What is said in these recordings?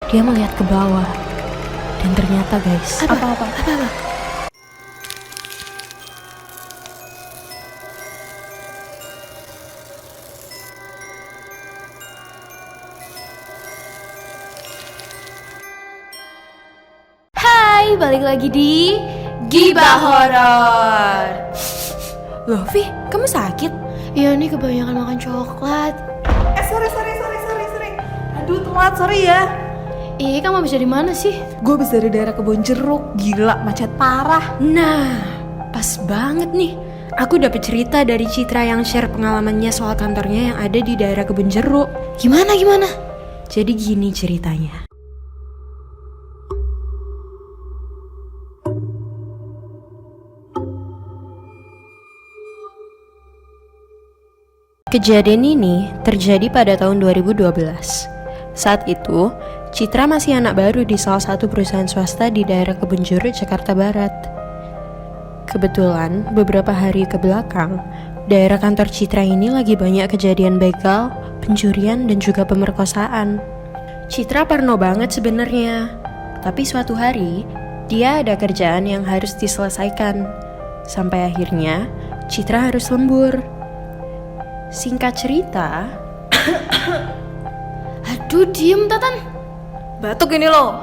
Dia melihat ke bawah. Dan ternyata guys, Apa? Hai, balik lagi di Gibah Horor. Loh Vi, kamu sakit? Iya nih kebanyakan makan coklat. Sorry. Aduh telat, sorry ya. Kamu bisa di mana sih? Gue habis dari daerah Kebon Jeruk. Gila, macet parah. Nah, pas banget nih. Aku dapet cerita dari Citra yang share pengalamannya soal kantornya yang ada di daerah Kebun Jeruk. Gimana? Jadi gini ceritanya. Kejadian ini terjadi pada tahun 2012. Saat itu, Citra masih anak baru di salah satu perusahaan swasta di daerah Kebun Jeruk, Jakarta Barat. Kebetulan, beberapa hari ke belakang, daerah kantor Citra ini lagi banyak kejadian begal, pencurian, dan juga pemerkosaan. Citra parno banget sebenarnya, tapi suatu hari, dia ada kerjaan yang harus diselesaikan. Sampai akhirnya, Citra harus lembur. Singkat cerita, Aduh, diem Tatan. Batuk ini loh.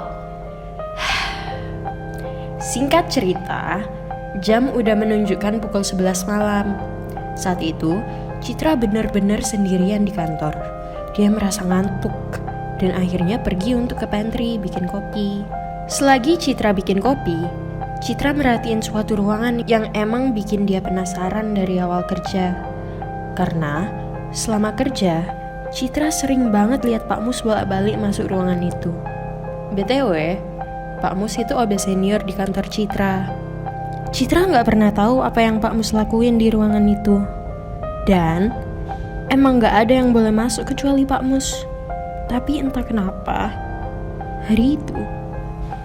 Singkat cerita, jam udah menunjukkan pukul 11 malam. Saat itu, Citra benar-benar sendirian di kantor. Dia merasa ngantuk dan akhirnya pergi untuk ke pantry bikin kopi. Selagi Citra bikin kopi, Citra merhatiin suatu ruangan yang emang bikin dia penasaran dari awal kerja. Karena selama kerja, Citra sering banget lihat Pak Mus bolak-balik masuk ruangan itu. BTW, Pak Mus itu OB senior di kantor Citra. Citra nggak pernah tahu apa yang Pak Mus lakuin di ruangan itu. Dan emang nggak ada yang boleh masuk kecuali Pak Mus. Tapi entah kenapa, hari itu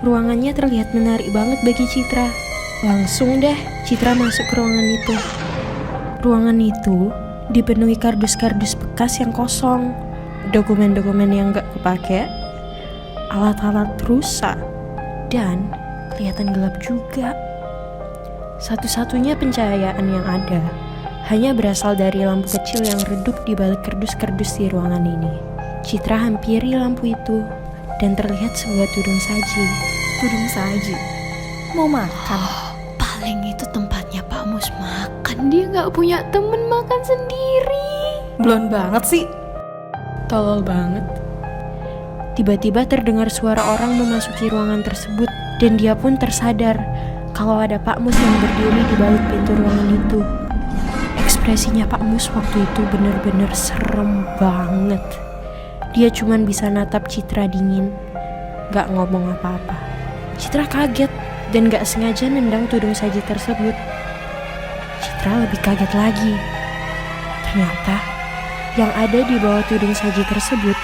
ruangannya terlihat menarik banget bagi Citra. Langsung deh Citra masuk ke ruangan itu. Ruangan itu dipenuhi kardus-kardus bekas yang kosong, dokumen-dokumen yang gak kepake, alat-alat rusak, dan kelihatan gelap juga. Satu-satunya pencahayaan yang ada hanya berasal dari lampu kecil yang redup di balik kardus-kardus di ruangan ini. Citra hampiri lampu itu dan terlihat sebuah tudung saji. Tudung saji. Mau makan? Paling itu tempatnya Pak Mus makan. Dia nggak punya temen makan sendiri. Blon banget sih. Tolol banget. Tiba-tiba terdengar suara orang memasuki ruangan tersebut dan dia pun tersadar kalau ada Pak Mus yang berdiri di balik pintu ruangan itu. Ekspresinya Pak Mus waktu itu bener-bener serem banget. Dia cuman bisa natap Citra dingin, gak ngomong apa-apa. Citra kaget dan gak sengaja nendang tudung saji tersebut. Citra lebih kaget lagi. Ternyata yang ada di bawah tudung saji tersebut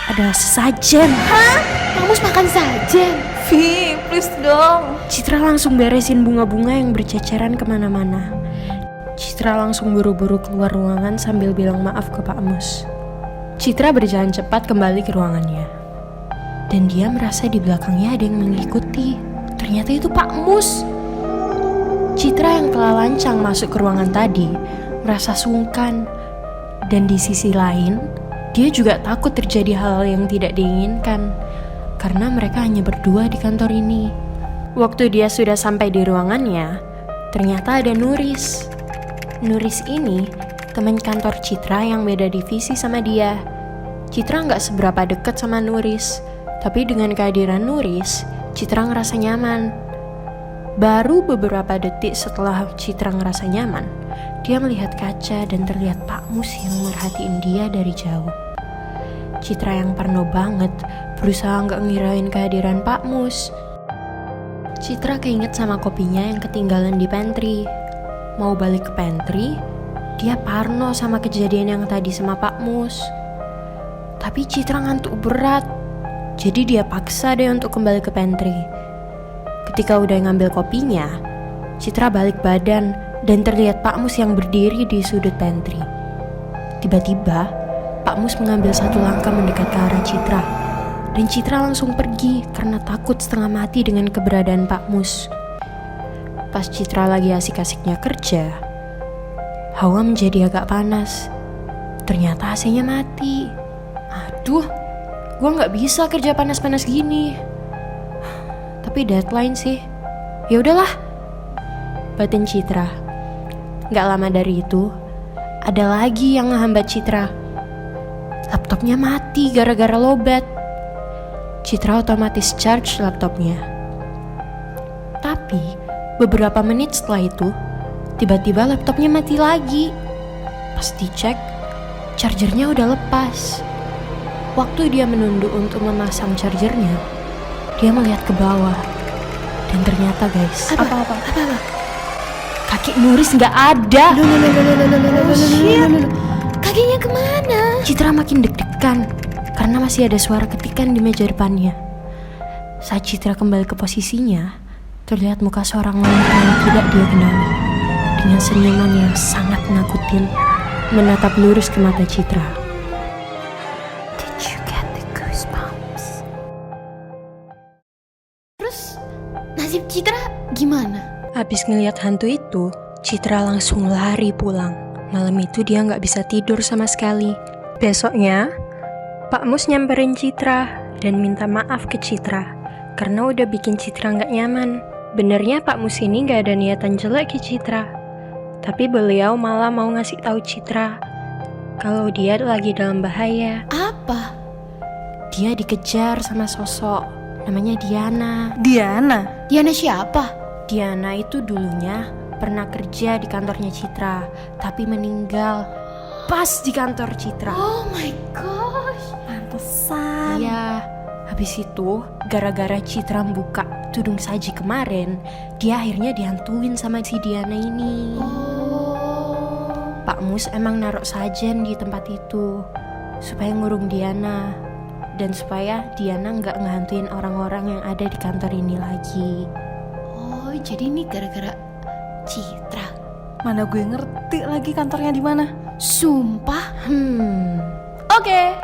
adalah sesajen. Hah? Pak Mus makan sajen? Vi, please dong. Citra langsung beresin bunga-bunga yang berceceran kemana-mana. Citra langsung buru-buru keluar ruangan sambil bilang maaf ke Pak Mus. Citra berjalan cepat kembali ke ruangannya. Dan dia merasa di belakangnya ada yang mengikuti. Ternyata itu Pak Mus. Citra yang telah lancang masuk ke ruangan tadi merasa sungkan. Dan di sisi lain, dia juga takut terjadi hal yang tidak diinginkan. Karena mereka hanya berdua di kantor ini. Waktu dia sudah sampai di ruangannya, ternyata ada Nuris. Nuris ini teman kantor Citra yang beda divisi sama dia. Citra nggak seberapa deket sama Nuris. Tapi dengan kehadiran Nuris, Citra ngerasa nyaman. Baru beberapa detik setelah Citra ngerasa nyaman, dia melihat kaca dan terlihat Pak Mus yang merhatiin dia dari jauh. Citra yang parno banget berusaha nggak ngirain kehadiran Pak Mus. Citra keinget sama kopinya yang ketinggalan di pantry. Mau balik ke pantry, dia parno sama kejadian yang tadi sama Pak Mus. Tapi Citra ngantuk berat. Jadi dia paksa deh untuk kembali ke pantry. Ketika udah ngambil kopinya, Citra balik badan dan terlihat Pak Mus yang berdiri di sudut pantry. Tiba-tiba, Pak Mus mengambil satu langkah mendekat ke arah Citra. Dan Citra langsung pergi karena takut setengah mati dengan keberadaan Pak Mus. Pas Citra lagi asik-asiknya kerja, hawa menjadi agak panas. Ternyata AC-nya mati. Aduh, gue gak bisa kerja panas-panas gini. Tapi deadline sih. Ya udahlah, batin Citra. Gak lama dari itu, ada lagi yang ngehambat Citra. Laptopnya mati gara-gara lowbat. Citra otomatis charge laptopnya. Tapi beberapa menit setelah itu, tiba-tiba laptopnya mati lagi. Pas dicek, chargernya udah lepas. Waktu dia menunduk untuk memasang chargernya, dia melihat ke bawah. Dan ternyata guys, Apa? kaki Nuris nggak ada. Kakinya kemana? Citra makin deg-degan karena masih ada suara ketikan di meja depannya. Saat Citra kembali ke posisinya, terlihat muka seorang wanita yang tidak dia kenali dengan senyuman yang sangat menakutin menatap lurus ke mata Citra. Did you get the goosebumps? Terus nasib Citra gimana? Habis ngelihat hantu itu, Citra langsung lari pulang. Malam itu dia nggak bisa tidur sama sekali. Besoknya, Pak Mus nyamperin Citra dan minta maaf ke Citra karena udah bikin Citra nggak nyaman. Benernya Pak Mus ini nggak ada niatan jelek ke Citra, tapi beliau malah mau ngasih tahu Citra kalau dia lagi dalam bahaya. Apa? Dia dikejar sama sosok namanya Diana. Diana siapa? Diana itu dulunya pernah kerja di kantornya Citra, tapi meninggal pas di kantor Citra. Oh my gosh. Pantesan. Iya, habis itu gara-gara Citra buka tudung saji kemarin, dia akhirnya dihantuin sama si Diana ini. Pak Mus emang naruh sajen di tempat itu supaya ngurung Diana dan supaya Diana nggak ngehantuin orang-orang yang ada di kantor ini lagi. Oh, jadi ini gara-gara Citra. Mana gue ngerti lagi kantornya di mana. Sumpah. Oke,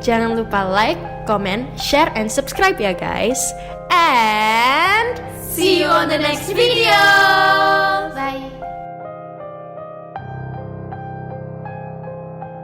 jangan lupa like, comment, share, and subscribe ya guys. And See you on the next video.